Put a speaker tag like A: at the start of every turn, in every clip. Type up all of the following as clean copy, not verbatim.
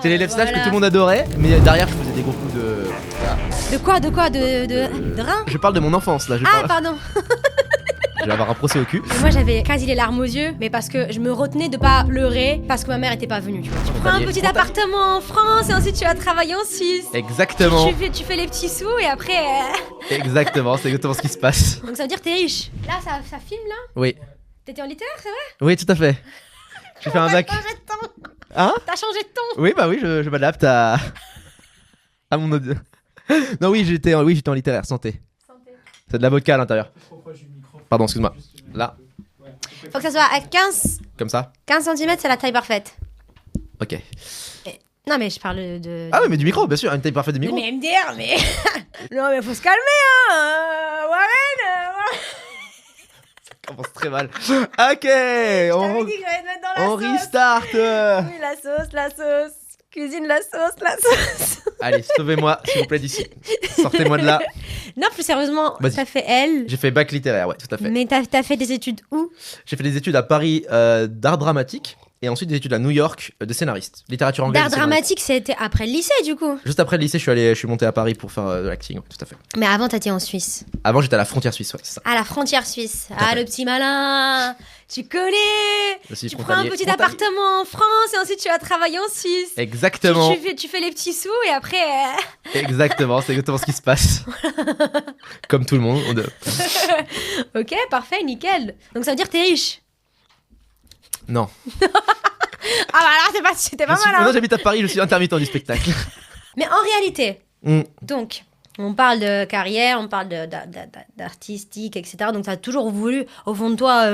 A: J'étais l'élève sage que tout le monde adorait, mais derrière je faisais des gros coups de... Voilà.
B: De quoi de rein?
A: Je parle de mon enfance là,
B: Pardon.
A: Je vais avoir un procès au cul.
B: Et moi j'avais quasi les larmes aux yeux, mais parce que je me retenais de pas pleurer parce que ma mère était pas venue. Tu vois. Tu prends un petit appartement en France et ensuite tu vas travailler en Suisse.
A: Exactement.
B: Tu fais les petits sous et après...
A: Exactement, c'est exactement ce qui se passe.
B: Donc ça veut dire que t'es riche. Là ça filme là?
A: Oui.
B: T'étais en littéraire, c'est vrai?
A: Oui, tout à fait. J'ai fait un bac.
B: T'as changé de ton.
A: Hein?
B: T'as changé de ton.
A: Oui, bah oui, je m'adapte à mon audio. Non, oui, j'étais en littéraire, santé. C'est de l'avocat à l'intérieur. Pardon, excuse-moi. Là,
B: Faut que ça soit à 15
A: comme ça.
B: 15 cm, c'est la taille parfaite.
A: Ok.
B: Non mais je parle de...
A: Ah oui, mais du micro, bien sûr, une taille parfaite de micro.
B: Mais MDR, mais... non mais faut se calmer, hein. Warren.
A: Ça commence très mal. Ok, on
B: dit que j'allais te mettre dans la sauce.
A: restart.
B: Oui, la sauce. Cuisine la sauce.
A: Allez, sauvez-moi, s'il vous plaît, d'ici. Sortez-moi de là.
B: Non, plus sérieusement,
A: Vas-y.
B: t'as fait L.
A: J'ai fait bac littéraire, ouais, tout à fait.
B: Mais t'as fait des études où?
A: J'ai fait des études à Paris d'art dramatique et ensuite des études à New York de scénariste. Littérature anglaise.
B: D'art
A: et scénariste.
B: dramatique, c'était après le lycée, du coup.
A: Juste après le lycée, je suis monté à Paris pour faire de l'acting, ouais, tout à fait.
B: Mais avant, t'étais en Suisse.
A: Avant, j'étais à la frontière suisse, ouais, c'est ça.
B: À la frontière suisse.
A: à
B: Ah,
A: fait.
B: le petit malin. Tu connais.
A: Aussi
B: Tu prends un petit
A: frontalier.
B: appartement en France et ensuite tu vas travailler en Suisse.
A: Exactement.
B: Tu fais les petits sous et après...
A: Exactement, c'est exactement ce qui se passe. Comme tout le monde.
B: Ok, parfait, nickel. Donc ça veut dire que t'es riche.
A: Non.
B: Ah bah là, c'était pas mal, hein.
A: Maintenant, j'habite à Paris, je suis intermittent du spectacle.
B: Mais en réalité,
A: Mm.
B: donc, on parle de carrière, on parle d'artistique, etc. Donc t'as toujours voulu, au fond de toi,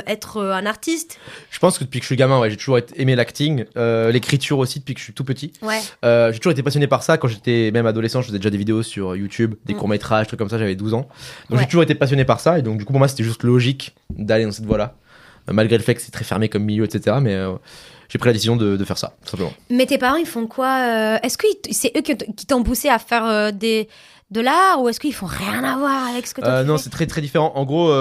B: être un artiste.
A: Je pense que depuis que je suis gamin, ouais, j'ai toujours aimé l'acting, l'écriture aussi depuis que je suis tout petit.
B: Ouais.
A: J'ai toujours été passionné par ça. Quand j'étais même adolescent, je faisais déjà des vidéos sur YouTube, des courts-métrages, trucs comme ça, j'avais 12 ans. Donc
B: Ouais.
A: j'ai toujours été passionné par ça. Et donc du coup, pour moi, c'était juste logique d'aller dans cette voie-là. Malgré le fait que c'est très fermé comme milieu, etc. Mais j'ai pris la décision de faire ça, tout simplement.
B: Mais tes parents, ils font quoi? Est-ce que c'est eux qui t'ont poussé à faire de l'art ou est-ce qu'ils font rien à voir avec ce que toi tu
A: Non,
B: fais?
A: c'est très très différent. En gros,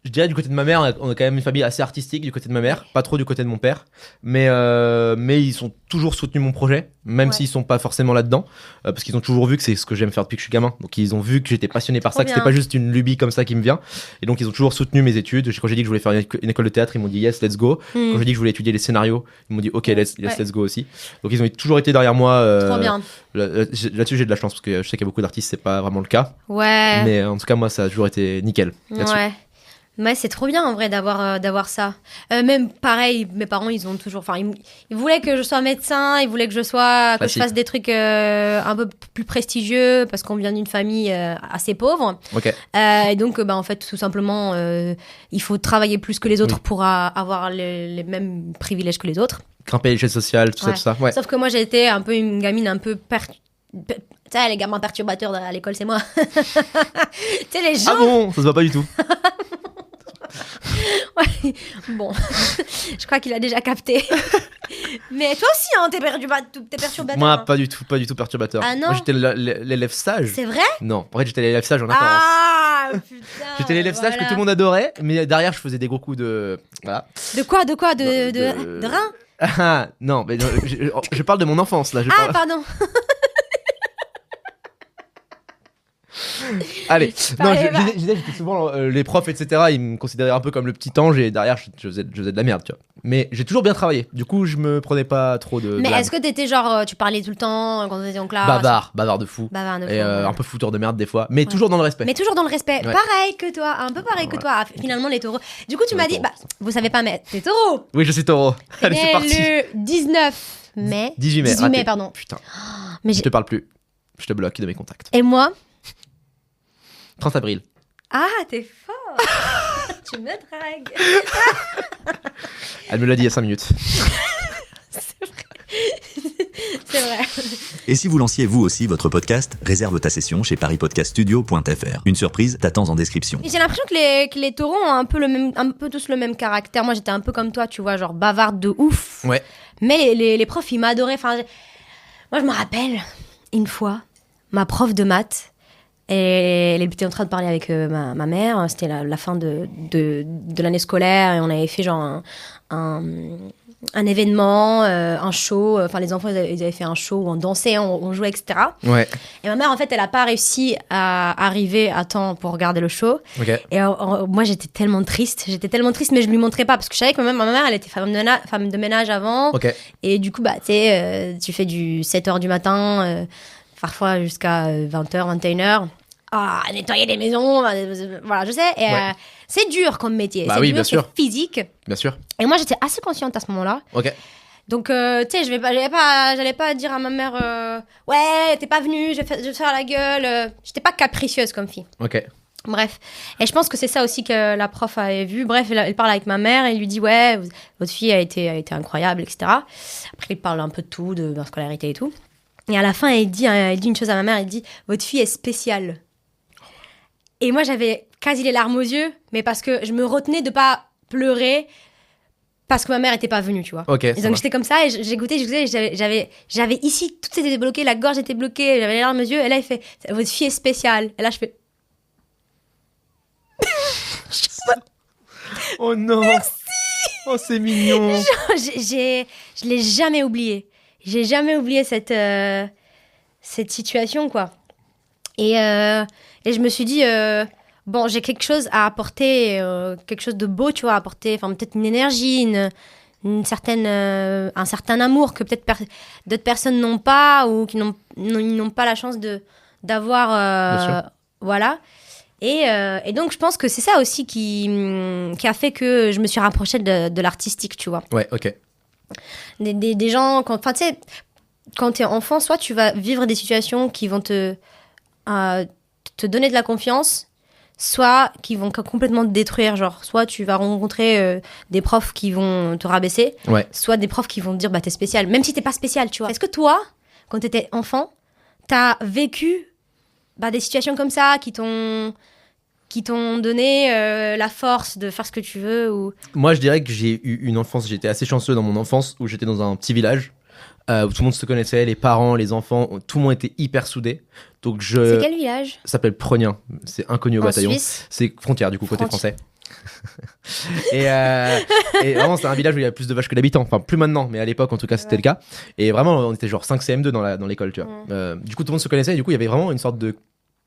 A: je dirais du côté de ma mère, on a quand même une famille assez artistique du côté de ma mère, pas trop du côté de mon père, mais ils ont toujours soutenu mon projet, même
B: Ouais.
A: s'ils sont pas forcément là-dedans, parce qu'ils ont toujours vu que c'est ce que j'aime faire depuis que je suis gamin. Donc ils ont vu que j'étais passionné par
B: Trop
A: ça, que c'était
B: bien.
A: pas juste une lubie comme ça qui me vient. Et donc ils ont toujours soutenu mes études. Quand j'ai dit que je voulais faire une école de théâtre, ils m'ont dit yes, let's go. Quand j'ai dit que je voulais étudier les scénarios, ils m'ont dit ok, let's go aussi. Donc ils ont toujours été derrière moi.
B: Trop bien.
A: Là-dessus j'ai de la chance parce que je sais qu'il y a beaucoup d'artistes, c'est pas vraiment le cas.
B: Ouais.
A: Mais en tout cas moi ça a toujours été nickel là-dessus.
B: Ouais. Ouais, c'est trop bien en vrai d'avoir ça. Même pareil, mes parents, ils ont toujours. Enfin, ils voulaient que je sois médecin, ils voulaient que je
A: Facile.
B: fasse des trucs un peu plus prestigieux parce qu'on vient d'une famille assez pauvre.
A: Ok.
B: Et donc, en fait, tout simplement, il faut travailler plus que les autres pour avoir les mêmes privilèges que les autres.
A: Grimper l'échelle sociale, tout
B: Ouais.
A: ça. Ouais.
B: Sauf que moi, j'ai été un peu une gamine un peu tu sais, les gamins perturbateurs à l'école, c'est moi. Tu sais, les gens.
A: Ah bon, ça se voit pas du tout.
B: Ouais. Bon, je crois qu'il a déjà capté. Mais toi aussi, hein, t'es perturbateur.
A: Moi,
B: hein.
A: pas du tout perturbateur.
B: Ah non?
A: Moi, j'étais l'élève sage.
B: C'est vrai?
A: Non, en fait, j'étais l'élève sage en apparence.
B: Ah, putain.
A: J'étais l'élève sage que
B: voilà.
A: tout le monde adorait, mais derrière, je faisais des gros coups de. Voilà.
B: De quoi? De rein?
A: Ah, non, mais je parle de mon enfance, là.
B: Ah, pardon.
A: Allez, non,
B: Allez, va.
A: j'étais souvent les profs, etc. Ils me considéraient un peu comme le petit ange et derrière, je faisais de la merde, tu vois. Mais j'ai toujours bien travaillé. Du coup, je me prenais pas trop de.
B: Mais
A: blâme.
B: est-ce que t'étais genre, tu parlais tout le temps quand t'étais en classe?
A: Bavard de fou.
B: Bavard de
A: Et
B: fou, ouais.
A: un peu fouteur de merde des fois, mais toujours dans le respect.
B: Mais toujours dans le respect.
A: Ouais.
B: Pareil que toi, un peu pareil que toi. Ah, finalement, les taureaux. Du coup, tu m'as dit,
A: taureaux.
B: vous savez pas, mais t'es taureau.
A: Oui, je suis taureau. Allez, c'est
B: Né
A: parti.
B: le 19 mai.
A: 18 mai.
B: 18 mai,
A: raté.
B: pardon.
A: Putain,
B: Mais
A: je te parle plus. Je te bloque de mes contacts.
B: Et moi?
A: 30 avril.
B: Ah, t'es fort. Tu me dragues.
A: Elle me l'a dit il y a 5 minutes.
B: C'est vrai.
C: Et si vous lanciez vous aussi votre podcast, réserve ta session chez paris-podcaststudio.fr. Une surprise t'attend en description.
B: J'ai l'impression que les taureaux ont un peu tous le même caractère. Moi, j'étais un peu comme toi, tu vois, genre bavarde de ouf.
A: Ouais.
B: Mais les profs, ils m'adoraient. Enfin, moi, je me rappelle, une fois, ma prof de maths, elle était en train de parler avec ma mère. C'était la fin de l'année scolaire et on avait fait genre un événement, un show. Enfin, les enfants, ils avaient fait un show où on dansait, on jouait, etc.
A: Ouais.
B: Et ma mère, en fait, elle a pas réussi à arriver à temps pour regarder le show.
A: Ok.
B: Et moi, j'étais tellement triste, mais je lui montrais pas parce que je savais que ma mère, elle était femme de ménage avant.
A: Ok.
B: Et du coup, bah, tu sais, tu fais du 7h du matin, parfois jusqu'à 20h, 21h. Ah, nettoyer les maisons, voilà, je sais. Et c'est dur comme métier.
A: Bah
B: c'est
A: oui,
B: dur,
A: bien sûr.
B: c'est physique.
A: Bien sûr.
B: Et moi, j'étais assez consciente à ce moment-là.
A: Ok.
B: Donc, tu sais, j'allais pas dire à ma mère, ouais, t'es pas venue, je vais faire la gueule. J'étais pas capricieuse comme fille.
A: Ok.
B: Bref. Et je pense que c'est ça aussi que la prof avait vu. Bref, elle parle avec ma mère et elle lui dit, ouais, votre fille a été incroyable, etc. Après, il parle un peu de tout, de leur scolarité et tout. Et à la fin, elle dit une chose à ma mère, elle dit, votre fille est spéciale. Et moi, j'avais quasi les larmes aux yeux, mais parce que je me retenais de pas pleurer parce que ma mère était pas venue, tu vois.
A: Ok.
B: Et donc j'étais comme ça et j'écoutais, j'avais ici, tout était bloqué, la gorge était bloquée, j'avais les larmes aux yeux. Et là, il fait, votre fille est spéciale. Et là, je fais...
A: Oh non. Merci. Oh, c'est mignon.
B: Je l'ai jamais oublié. J'ai jamais oublié cette situation, quoi. Et je me suis dit, bon, j'ai quelque chose à apporter, quelque chose de beau, tu vois, à apporter, enfin, peut-être une énergie, un certain amour que peut-être d'autres personnes n'ont pas ou qui n'ont pas la chance d'avoir.
A: Bien sûr.
B: Voilà. Et donc, je pense que c'est ça aussi qui a fait que je me suis rapprochée de l'artistique, tu vois.
A: Ouais, ok.
B: Des gens, enfin, tu sais, quand t'es enfant, soit tu vas vivre des situations qui vont te donner de la confiance, soit qui vont complètement te détruire. Genre, soit tu vas rencontrer des profs qui vont te rabaisser,
A: Ouais.
B: soit des profs qui vont te dire, bah, t'es spécial, même si t'es pas spécial, tu vois. Est-ce que toi, quand t'étais enfant, t'as vécu des situations comme ça qui t'ont donné la force de faire ce que tu veux ou...
A: Moi, je dirais que j'ai eu une enfance, j'étais assez chanceux dans mon enfance, où j'étais dans un petit village, où tout le monde se connaissait, les parents, les enfants, tout le monde était hyper soudé. Donc
B: C'est quel village?
A: Ça s'appelle Pregnien, c'est inconnu au
B: En
A: bataillon.
B: Suisse?
A: C'est frontière, du coup, côté français. et vraiment, c'était un village où il y avait plus de vaches que d'habitants. Enfin, plus maintenant, mais à l'époque, en tout cas, c'était le cas. Et vraiment, on était genre 5 CM2 dans l'école, tu vois. Du coup, tout le monde se connaissait, et du coup, il y avait vraiment une sorte de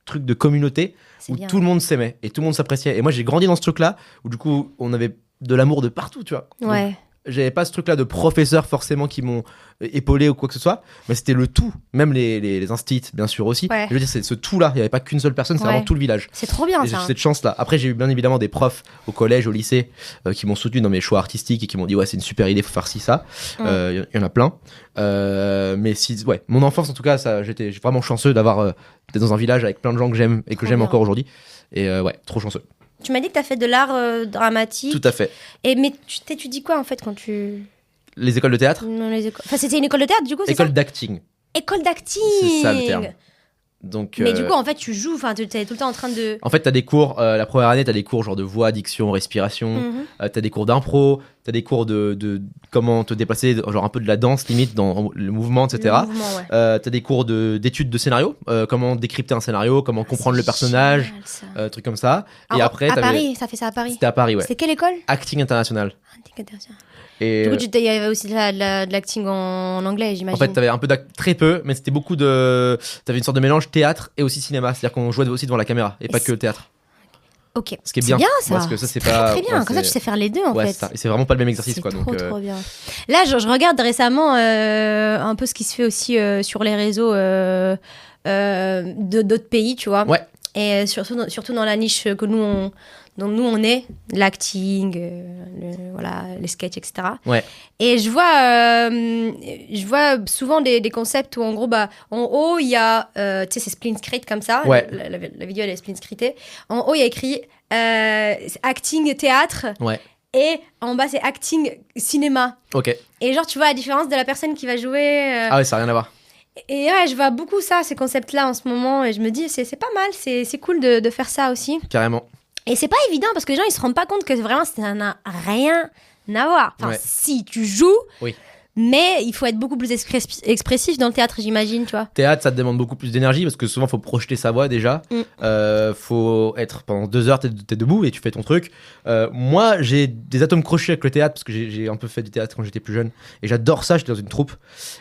A: truc de communauté où
B: bien.
A: tout le monde s'aimait et tout le monde s'appréciait. Et moi, j'ai grandi dans ce truc-là où du coup, on avait de l'amour de partout, tu vois.
B: Ouais.
A: Donc, j'avais pas ce truc-là de professeurs forcément qui m'ont épaulé ou quoi que ce soit, mais c'était le tout. Même les instits, bien sûr aussi.
B: Ouais.
A: Je veux dire, c'est ce tout-là. Il y avait pas qu'une seule personne, c'est
B: Ouais.
A: vraiment tout le village.
B: C'est trop bien,
A: Et j'ai
B: ça.
A: cette chance-là. Après, j'ai eu bien évidemment des profs au collège, au lycée, qui m'ont soutenu dans mes choix artistiques et qui m'ont dit ouais, c'est une super idée, faut faire ci, ça. Il y en a plein. Mais ouais, mon enfance en tout cas, j'étais vraiment chanceux d'être dans un village avec plein de gens que j'aime et que
B: Trop
A: j'aime
B: bien.
A: encore aujourd'hui. Et ouais, trop chanceux.
B: Tu m'as dit que t'as fait de l'art dramatique.
A: Tout à fait.
B: Mais tu dis quoi en fait quand tu...
A: Les écoles de théâtre,
B: Dans les écoles... Enfin, c'était une école de théâtre du coup, c'est
A: école
B: ça?
A: d'acting.
B: École d'acting.
A: C'est ça le terme. Donc,
B: Mais du coup, en fait, tu joues, enfin, tu es tout le temps en train de...
A: en fait, t'as des cours, la première année, t'as des cours genre de voix, diction, respiration, t'as des cours d'impro, t'as des cours de comment te déplacer, genre un peu de la danse limite dans le mouvement, etc.
B: Le mouvement, ouais.
A: T'as des cours d'études de scénario, comment décrypter un scénario, comment comprendre le personnage,
B: Génial, ça.
A: trucs comme ça. Et
B: Ah,
A: après,
B: à
A: t'avais...
B: Paris, ça fait ça à Paris.
A: C'était à Paris, ouais.
B: C'est quelle école?
A: Acting international. Et
B: Du coup, il y avait aussi de l'acting en anglais,
A: en
B: j'imagine.
A: fait, t'avais un peu très peu, mais c'était beaucoup de. T'avais une sorte de mélange théâtre et aussi cinéma, c'est-à-dire qu'on jouait aussi devant la caméra et pas que théâtre.
B: Ok.
A: Ce qui est
B: C'est
A: bien,
B: bien ça.
A: parce que ça, c'est
B: très,
A: pas-
B: très bien.
A: ouais,
B: Comme ça,
A: c'est-
B: tu sais faire les deux en
A: Ouais,
B: fait.
A: c'est ça. Et c'est vraiment pas le même exercice,
B: C'est
A: quoi.
B: trop,
A: Donc,
B: trop bien. Là, je regarde récemment un peu ce qui se fait aussi sur les réseaux d'autres pays, tu vois.
A: Ouais.
B: Et surtout dans la niche que dont nous on est, l'acting, voilà, les sketchs, etc.
A: Ouais.
B: Et je vois souvent des concepts où en gros, en haut, il y a, tu sais, c'est split screen comme ça.
A: Ouais.
B: La vidéo, elle est split screenée. En haut, il y a écrit acting théâtre.
A: Ouais.
B: Et en bas, c'est acting cinéma.
A: Ok.
B: Et genre, tu vois la différence de la personne qui va jouer.
A: Ah ouais, ça n'a rien à voir.
B: Et ouais, je vois beaucoup ça, ces concepts-là en ce moment. Et je me dis, c'est pas mal, c'est cool de faire ça aussi.
A: Carrément.
B: Et c'est pas évident parce que les gens, ils se rendent pas compte que vraiment, ça n'a rien à voir. Enfin,
A: Ouais.
B: si tu joues,
A: Oui.
B: Mais il faut être beaucoup plus expressif dans le théâtre, j'imagine, tu vois.
A: Théâtre, ça te demande beaucoup plus d'énergie parce que souvent, faut projeter sa voix déjà. Faut être pendant 2 heures, t'es debout et tu fais ton truc. Moi, j'ai des atomes crochus avec le théâtre parce que j'ai un peu fait du théâtre quand j'étais plus jeune et j'adore ça. J'étais dans une troupe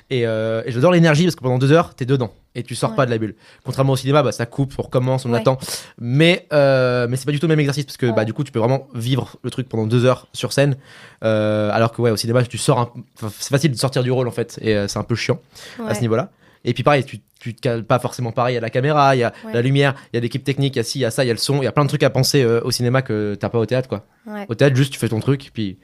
A: et j'adore l'énergie parce que pendant 2 heures, t'es dedans et tu sors pas de la bulle. Contrairement au cinéma, ça coupe, on recommence, on attend. Mais c'est pas du tout le même exercice parce que du coup, tu peux vraiment vivre le truc pendant 2 heures sur scène. Alors que au cinéma, tu sors c'est facile de sortir du rôle en fait et c'est un peu chiant à ce niveau-là. Et puis pareil, tu te cales pas forcément pareil, il y a la caméra, il y a la lumière, il y a l'équipe technique, il y a ci, il y a ça, il y a le son, il y a plein de trucs à penser au cinéma que t'as pas au théâtre quoi. Au théâtre, juste tu fais ton truc, puis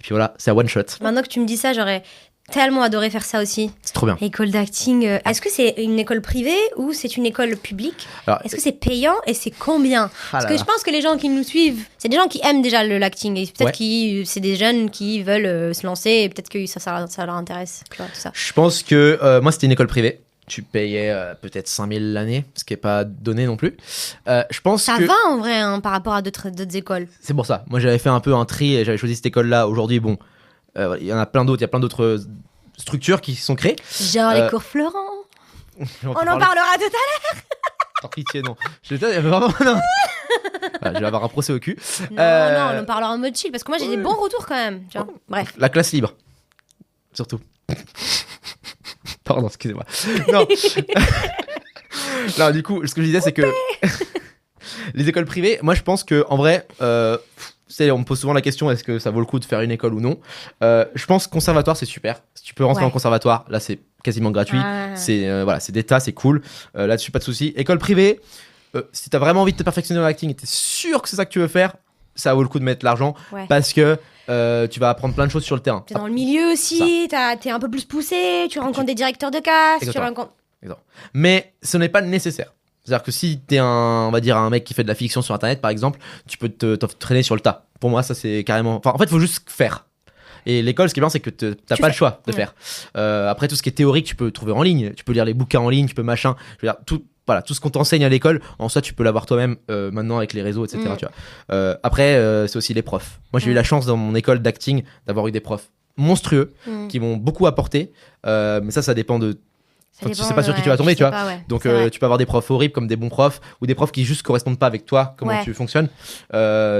A: voilà, c'est à one shot.
B: Maintenant que tu me dis ça, j'aurais tellement adoré faire ça aussi.
A: C'est trop bien.
B: École d'acting. Est-ce que c'est une école privée ou c'est une école publique? Est-ce que c'est payant et c'est combien? Parce que je pense que les gens qui nous suivent, c'est des gens qui aiment déjà l'acting et peut-être que c'est des jeunes qui veulent se lancer et peut-être que ça leur intéresse. Tu vois, tout ça.
A: Je pense que moi c'était une école privée. Tu payais peut-être 5 000 l'année, ce qui n'est pas donné non plus. Je pense
B: ça
A: que...
B: va en vrai par rapport à d'autres écoles.
A: C'est pour ça. Moi j'avais fait un peu un tri et j'avais choisi cette école-là. Aujourd'hui, bon, il y en a plein d'autres. Il y a plein d'autres structures qui sont créées.
B: Genre les cours Florent. On en parlera tout à l'heure.
A: Par pitié, non. Vraiment, non. Je vais avoir un procès au cul.
B: Non, on en parlera en mode chill parce que moi j'ai des bons retours quand même. Tu vois. Bref.
A: La classe libre. Surtout. Pardon, excusez-moi. Non. Non, du coup, ce que je disais, c'est que les écoles privées, moi je pense que en vrai, on me pose souvent la question est-ce que ça vaut le coup de faire une école ou non. Je pense que conservatoire c'est super. Si tu peux rentrer en conservatoire, là c'est quasiment gratuit. C'est d'État, c'est cool. Là-dessus pas de souci. École privée, si t'as vraiment envie de te perfectionner dans l'acting et t'es sûr que c'est ça que tu veux faire, ça vaut le coup de mettre l'argent parce que tu vas apprendre plein de choses sur le terrain.
B: T'es dans le milieu aussi, t'es un peu plus poussé, tu rencontres des directeurs de casse,
A: Exactement. Mais ce n'est pas nécessaire. C'est-à-dire que si t'es un mec qui fait de la fiction sur internet par exemple, tu peux t'entraîner sur le tas. Pour moi ça c'est carrément... en fait il faut juste faire. Et l'école, ce qui est bien, c'est que t'as pas le choix de faire. Après, tout ce qui est théorique, tu peux trouver en ligne. Tu peux lire les bouquins en ligne, tu peux machin. Je veux dire, tout ce qu'on t'enseigne à l'école, en soi, tu peux l'avoir toi-même maintenant avec les réseaux, etc. Tu vois. Après, c'est aussi les profs. Moi, j'ai eu la chance dans mon école d'acting d'avoir eu des profs monstrueux qui m'ont beaucoup apporté. Mais ça dépend de... tu sais pas sur qui tu vas tomber, tu vois. Donc, tu peux avoir des profs horribles comme des bons profs ou des profs qui juste correspondent pas avec toi, comment tu fonctionnes.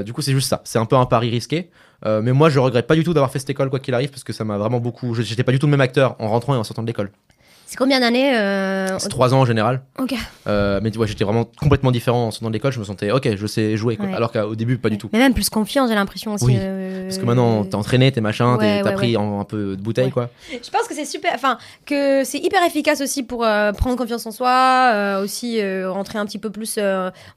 A: Du coup, c'est juste ça. C'est un peu un pari risqué. Mais moi, je regrette pas du tout d'avoir fait cette école, quoi qu'il arrive, parce que ça m'a vraiment beaucoup. J'étais pas du tout le même acteur en rentrant et en sortant de l'école.
B: C'est combien d'années
A: C'est 3 ans en général.
B: Ok.
A: Mais j'étais vraiment complètement différent en sortant de l'école. Je me sentais, ok, je sais jouer, quoi. Alors qu'au début, pas du tout.
B: Mais même plus confiance, j'ai l'impression aussi.
A: Oui. Parce que maintenant, t'es entraîné, t'es machin, t'as pris un peu de bouteille, quoi.
B: Je pense que c'est super, que c'est hyper efficace aussi pour prendre confiance en soi, aussi rentrer un petit peu plus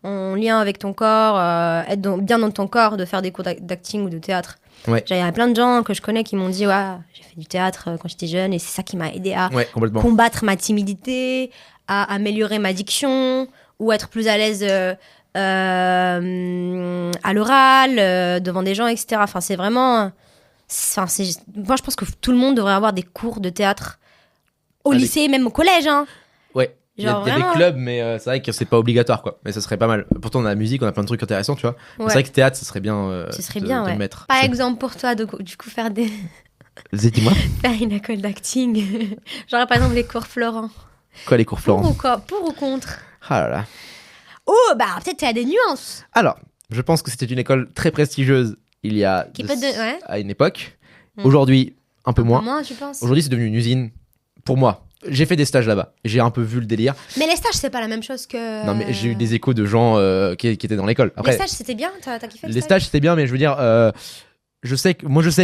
B: en lien avec ton corps, être bien dans ton corps, de faire des cours d'acting ou de théâtre. Il y a plein de gens que je connais qui m'ont dit j'ai fait du théâtre quand j'étais jeune et c'est ça qui m'a aidé à combattre ma timidité, à améliorer ma diction ou être plus à l'aise à l'oral, devant des gens, etc. C'est vraiment... moi, je pense que tout le monde devrait avoir des cours de théâtre au lycée, même au collège. Hein.
A: Ouais. Il y a des clubs, mais c'est vrai que c'est pas obligatoire, quoi. Mais ça serait pas mal. Pourtant, on a la musique, on a plein de trucs intéressants, tu vois. C'est vrai que théâtre, ça serait bien de le mettre.
B: Par exemple, pour toi, du coup, faire des...
A: Dis-moi.
B: Faire une école d'acting. Genre, par exemple, les cours Florent.
A: Quoi, les cours Florent?
B: Pour ou contre?
A: Ah là là.
B: Oh, peut-être il y a des nuances.
A: Alors, je pense que c'était une école très prestigieuse il y a... à une époque. Aujourd'hui, un peu moins.
B: Moins, tu penses?
A: Aujourd'hui, c'est devenu une usine. Pour moi. J'ai fait des stages là-bas. J'ai un peu vu le délire.
B: Mais les stages, c'est pas la même chose que...
A: Non, mais j'ai eu des échos de gens qui étaient dans l'école. Après,
B: les stages, c'était bien? T'as kiffé
A: les stages, c'était bien, mais je veux dire... je sais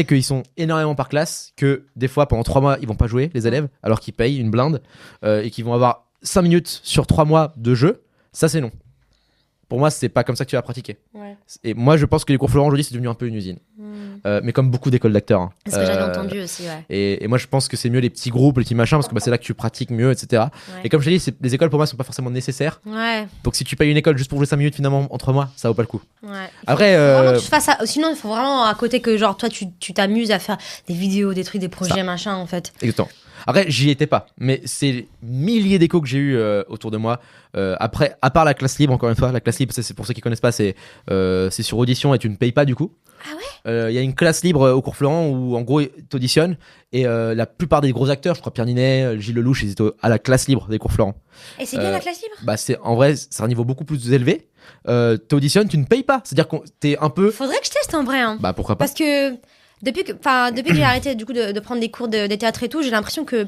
A: qu'ils sont énormément par classe, que des fois, pendant 3 mois, ils vont pas jouer, les élèves, alors qu'ils payent une blinde, et qu'ils vont avoir 5 minutes sur 3 mois de jeu. Ça, c'est non. Pour moi, c'est pas comme ça que tu vas pratiquer. Et moi, je pense que les cours Florent aujourd'hui, c'est devenu un peu une usine. Mais comme beaucoup d'écoles d'acteurs. Hein.
B: C'est ce que j'avais entendu aussi,
A: et moi, je pense que c'est mieux les petits groupes, les petits machins, parce que c'est là que tu pratiques mieux, etc. Et comme je t'ai dit, les écoles pour moi sont pas forcément nécessaires. Donc si tu payes une école juste pour jouer 5 minutes finalement en 3 mois, ça vaut pas le coup. Après,
B: faut vraiment que tu fasses ça. Sinon, il faut vraiment à côté que genre toi, tu t'amuses à faire des vidéos, des trucs, des projets, machin, en fait.
A: Exactement. Après, j'y étais pas, mais c'est milliers d'échos que j'ai eu autour de moi. Après, à part la classe libre, encore une fois, la classe libre, c'est pour ceux qui connaissent pas, c'est sur audition et tu ne payes pas du coup.
B: Ah ouais.
A: Il y a une classe libre au cours Florent où en gros t'auditionnes et la plupart des gros acteurs, je crois Pierre Ninet, Gilles Lelouch, ils étaient à la classe libre des cours Florent.
B: Et c'est bien la classe libre?
A: Bah en vrai, c'est un niveau beaucoup plus élevé. T'auditionnes, tu ne payes pas, c'est-à-dire que t'es un peu.
B: Faudrait que je teste en vrai. Hein.
A: Bah pourquoi pas.
B: Parce que depuis que j'ai arrêté du coup de prendre des cours de théâtre et tout, j'ai l'impression que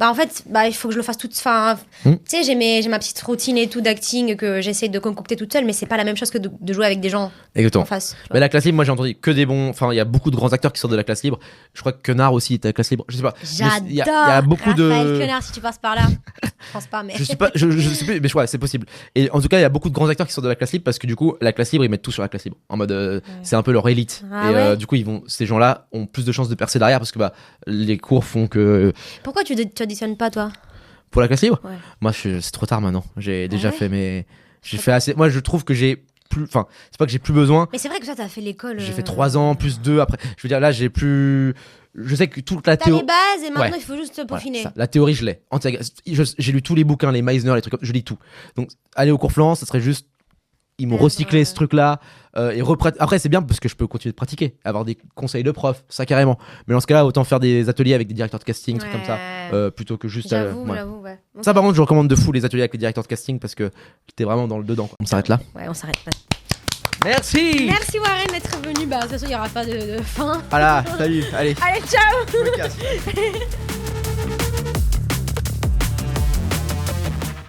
B: en fait, il faut que je le fasse toute. Enfin, tu sais, j'ai ma petite routine et tout d'acting que j'essaie de concocter toute seule, mais c'est pas la même chose que de jouer avec des gens
A: Exactement.
B: en face.
A: Mais la classe libre, moi j'ai entendu que des bons. Enfin, il y a beaucoup de grands acteurs qui sortent de la classe libre. Je crois que Quenard aussi était à la classe libre. Je sais pas.
B: J'adore.
A: Il y a beaucoup
B: Raphaël Quenard, si tu passes par là. Je pense pas, mais.
A: Je sais pas, je sais plus, mais je crois, c'est possible. Et en tout cas, il y a beaucoup de grands acteurs qui sortent de la classe libre parce que du coup, la classe libre, ils mettent tout sur la classe libre. En mode, c'est un peu leur élite.
B: Ah
A: et
B: ouais.
A: du coup, ces gens-là ont plus de chances de percer derrière parce que les cours font que.
B: Pourquoi tu auditionnes pas, toi?
A: Pour la classe libre,
B: Ouais.
A: moi, c'est trop tard maintenant. J'ai déjà
B: ouais
A: fait j'ai fait assez. Moi, je trouve que j'ai plus. Enfin, c'est pas que j'ai plus besoin.
B: Mais c'est vrai que toi, t'as fait l'école.
A: J'ai fait 3 ans plus 2 après. Je veux dire, là, j'ai plus. Je sais que toute la
B: T'as les
A: théorie.
B: bases et maintenant
A: Ouais.
B: il faut juste
A: Voilà,
B: peaufiner.
A: ça. La théorie, je l'ai. J'ai lu tous les bouquins, les Meisner, les trucs comme je lis tout. Donc, aller au cours Florent, ça serait juste. Ils m'ont recyclé ce truc-là. Après, c'est bien parce que je peux continuer de pratiquer, avoir des conseils de prof, ça carrément. Mais dans ce cas-là, autant faire des ateliers avec des directeurs de casting, trucs comme ça, plutôt que juste.
B: J'avoue,
A: ouais.
B: j'avoue, ouais.
A: Ça, par contre, je recommande de fou les ateliers avec les directeurs de casting parce que t'es vraiment dans le dedans. Quoi. On s'arrête là.
B: Ouais, on s'arrête là.
A: Merci.
B: Merci Warren d'être venu. De toute façon, il n'y aura pas de fin.
A: Voilà, salut. Allez.
B: Allez, ciao.
A: Je me casse.